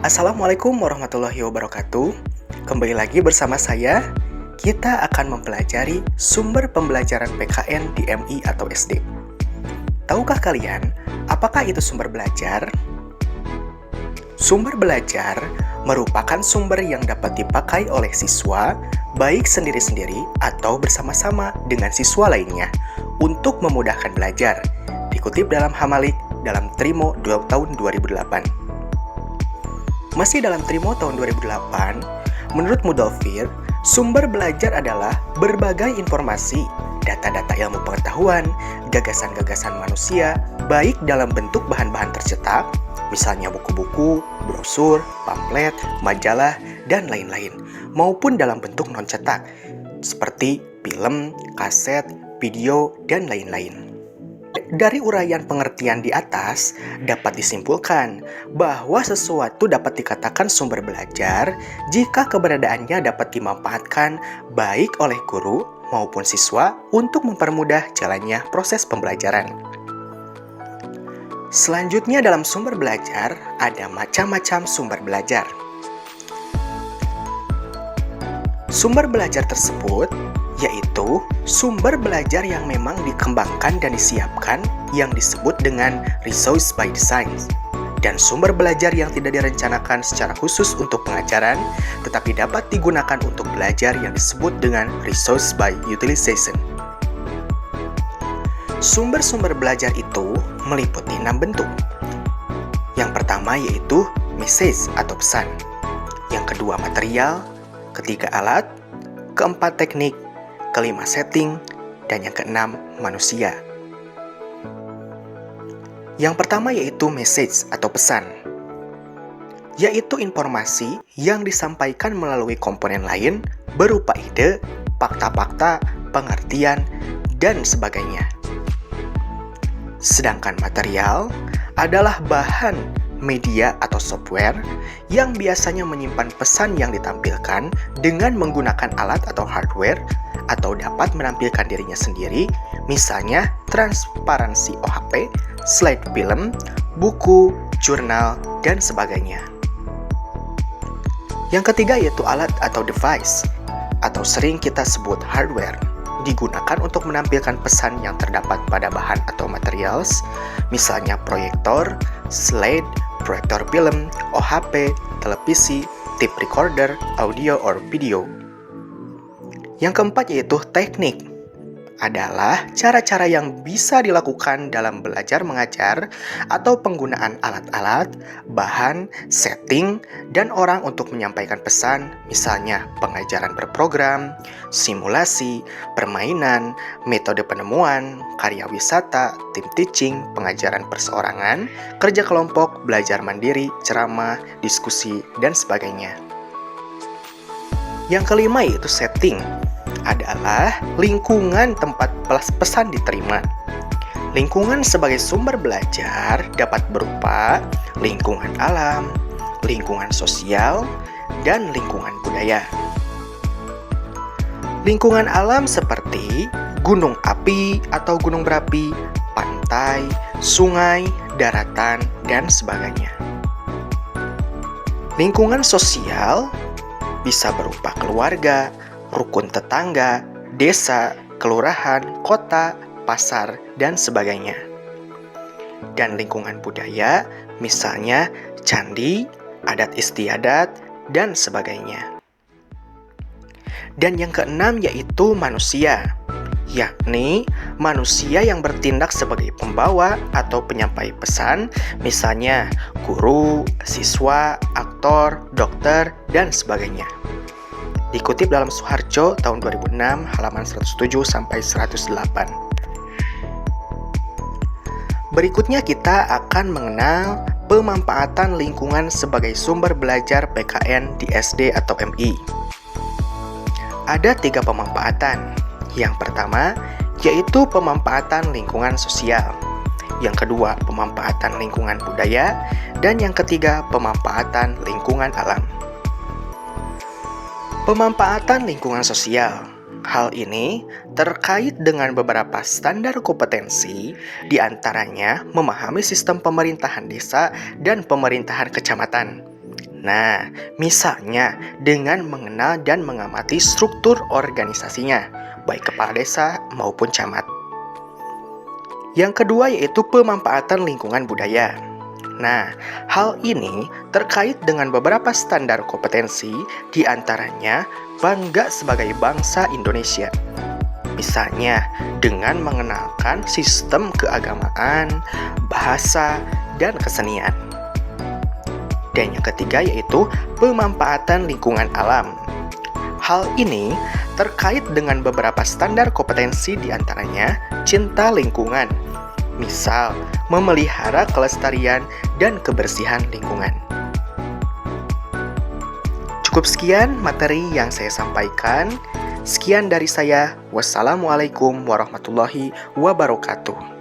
Assalamualaikum warahmatullahi wabarakatuh. Kembali lagi bersama saya. Kita akan mempelajari sumber pembelajaran PKN di MI atau SD. Tahukah kalian, apakah itu sumber belajar? Sumber belajar merupakan sumber yang dapat dipakai oleh siswa, baik sendiri-sendiri atau bersama-sama dengan siswa lainnya, untuk memudahkan belajar. Dikutip dalam Hamalik dalam Trimo tahun 2008. Masih dalam Trimo tahun 2008, menurut Mudofir, sumber belajar adalah berbagai informasi, data-data ilmu pengetahuan, gagasan-gagasan manusia, baik dalam bentuk bahan-bahan tercetak, misalnya buku-buku, brosur, pamflet, majalah, dan lain-lain, maupun dalam bentuk non-cetak, seperti film, kaset, video, dan lain-lain. Dari uraian pengertian di atas, dapat disimpulkan bahwa sesuatu dapat dikatakan sumber belajar jika keberadaannya dapat dimanfaatkan baik oleh guru maupun siswa untuk mempermudah jalannya proses pembelajaran. Selanjutnya dalam sumber belajar, ada macam-macam sumber belajar. Sumber belajar tersebut yaitu sumber belajar yang memang dikembangkan dan disiapkan yang disebut dengan resource by design, dan sumber belajar yang tidak direncanakan secara khusus untuk pengajaran tetapi dapat digunakan untuk belajar yang disebut dengan resource by utilization. Sumber-sumber belajar itu meliputi 6 bentuk. Yang pertama yaitu message atau pesan, yang kedua material, ketiga alat, keempat teknik, kelima setting, dan yang keenam manusia. Yang pertama yaitu message atau pesan, yaitu informasi yang disampaikan melalui komponen lain berupa ide, fakta-fakta, pengertian, dan sebagainya. Sedangkan material adalah bahan, media atau software yang biasanya menyimpan pesan yang ditampilkan dengan menggunakan alat atau hardware atau dapat menampilkan dirinya sendiri, misalnya transparansi OHP, slide film, buku, jurnal, dan sebagainya. Yang ketiga yaitu alat atau device, atau sering kita sebut hardware, digunakan untuk menampilkan pesan yang terdapat pada bahan atau materials, misalnya proyektor, slide, proyektor film, OHP, televisi, tape recorder, audio or video. Yang keempat yaitu teknik, adalah cara-cara yang bisa dilakukan dalam belajar mengajar atau penggunaan alat-alat, bahan, setting, dan orang untuk menyampaikan pesan, misalnya pengajaran berprogram, simulasi, permainan, metode penemuan, karya wisata, tim teaching, pengajaran perseorangan, kerja kelompok, belajar mandiri, ceramah, diskusi, dan sebagainya. Yang kelima yaitu setting, adalah lingkungan tempat pesan diterima. Lingkungan sebagai sumber belajar dapat berupa lingkungan alam, lingkungan sosial, dan lingkungan budaya. Lingkungan alam seperti gunung api atau gunung berapi, pantai, sungai, daratan, dan sebagainya. Lingkungan sosial bisa berupa keluarga, rukun tetangga, desa, kelurahan, kota, pasar, dan sebagainya. Dan lingkungan budaya, misalnya candi, adat istiadat, dan sebagainya. Dan yang keenam yaitu manusia, yakni manusia yang bertindak sebagai pembawa atau penyampai pesan, misalnya guru, siswa, aktor, dokter, dan sebagainya. Dikutip dalam Suharjo tahun 2006 halaman 107-108. Berikutnya kita akan mengenal pemanfaatan lingkungan sebagai sumber belajar PKN di SD atau MI. Ada 3 pemanfaatan. Yang pertama yaitu pemanfaatan lingkungan sosial. Yang kedua pemanfaatan lingkungan budaya. Dan yang ketiga pemanfaatan lingkungan alam. Pemanfaatan lingkungan sosial. Hal ini terkait dengan beberapa standar kompetensi, diantaranya memahami sistem pemerintahan desa dan pemerintahan kecamatan. Nah, misalnya dengan mengenal dan mengamati struktur organisasinya, baik kepala desa maupun camat. Yang kedua yaitu pemanfaatan lingkungan budaya. Nah, hal ini terkait dengan beberapa standar kompetensi, di antaranya bangga sebagai bangsa Indonesia. Misalnya, dengan mengenalkan sistem keagamaan, bahasa, dan kesenian. Dan yang ketiga yaitu pemanfaatan lingkungan alam. Hal ini terkait dengan beberapa standar kompetensi, di antaranya cinta lingkungan. Misal, memelihara kelestarian dan kebersihan lingkungan. Cukup sekian materi yang saya sampaikan. Sekian dari saya. Wassalamualaikum warahmatullahi wabarakatuh.